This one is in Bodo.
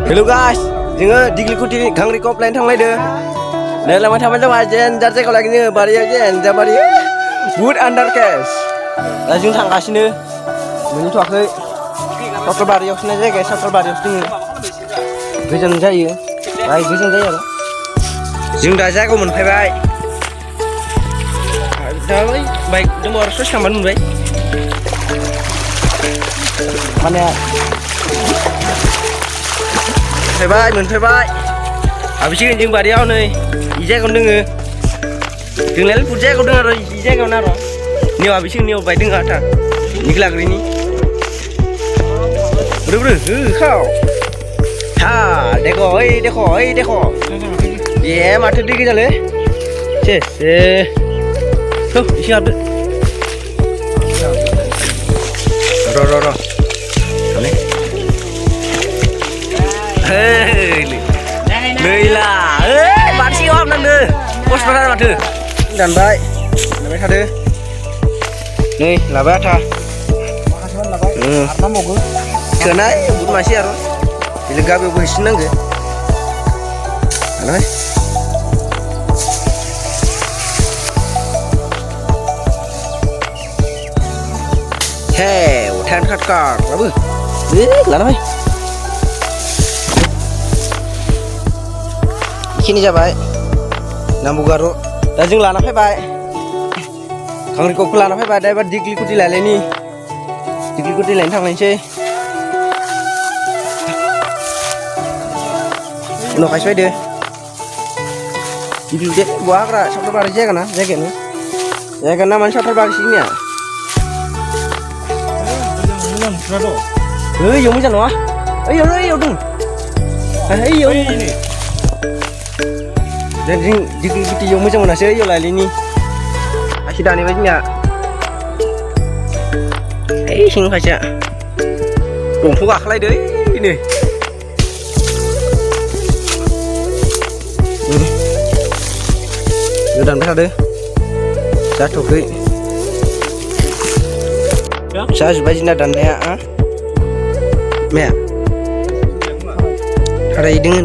Hello guys, जोङो दिग्लिकुटि घांग्रिको प्लेन थांलायदो नै लामा थाबाय जाबाय जेन जार जायगायाव लागिनो बारिया जेन जाबारि बुट आन्डार केस दा जों थांगासिनो मोनहैथ'वाखै सावथालबारियावसो नाय जायगाया सावथालबारियावसो दोङो गोजान जायो बाय गोजान जायो आरो जों दा जायगायाव मोनफैबाय दा बाइक दङ आरो ससे थांबानो मोनबाय माने मोनफैबाय हाबसिगोन जों बारियाव नै इ जायगायावनो दोङो जोंलाय बुट जायगायाव दङ आरो इ जायगायावनो आरो नियाव हाबसिगोन नियाव बाय दोङो आथा निखौ लाग्रोनि ब्रो खाव हा देखो ओइ ये माथो दै गोजालै से थौ इसे हाबदो र' Gila, masih om nande, bos benar matu, dan baik, namanya kade, nih laba ta, apa mau gue, kenai, bud masih aro, ilega bebo hisin nangge, aneh, hei, utan kakak, labu, lana mai. Kini जाबाय नामबुगारो दा जों लाना फैबाय घांग्रिकोखौ लाना फैबाय दा एबार दिग्लिकुटि लायलायनि दिग्लिकुटि लायनो थांलायनोसै उनाव खायसे फैदो दिग्लिकुटि बहा हाग्रा सावथालबारि जायगायानो माने सावथालबारि सिगनिया ओइयाव मोजां नङा ओइयाव दं ओइयाव dan diglikuti yang macam mana saya yola ini asyik dah ni macamnya sing kaca rumput akhlai deh ini dan berapa deh satu ke saya coba jinak dan ya mea ada ideng